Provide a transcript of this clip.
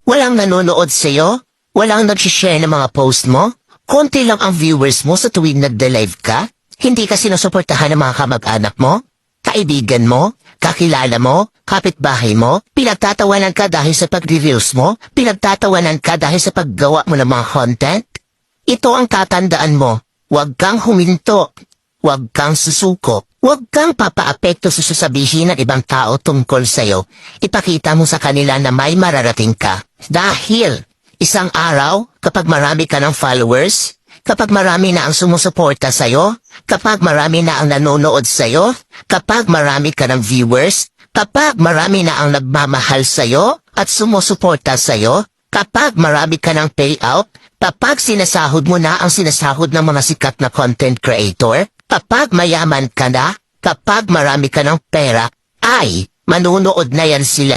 Walang nanonood sa'yo? Walang nag-share ng mga post mo? Konti lang ang viewers mo sa tuwing nagde-live ka? Hindi ka sinusuportahan ng mga kamag-anak mo? Kaibigan mo? Kakilala mo? Kapitbahay mo? Pinagtatawanan ka dahil sa pag-reviews mo? Pinagtatawanan ka dahil sa paggawa mo ng mga content? Ito ang tatandaan mo. Huwag kang huminto. Huwag kang susuko. Huwag kang papaapekto sa sasabihin ng ibang tao tungkol sa'yo. Ipakita mo sa kanila na may mararating ka. Dahil isang araw, kapag marami ka ng followers, kapag marami na ang sumusuporta sa'yo, kapag marami na ang nanonood sa'yo, kapag marami ka ng viewers, kapag marami na ang nagmamahal sa'yo at sumusuporta sa'yo, kapag marami ka ng payout, kapag sinasahod mo na ang sinasahod ng mga sikat na content creator, kapag mayaman ka na, kapag marami ka ng pera, ay manunood na yan sila.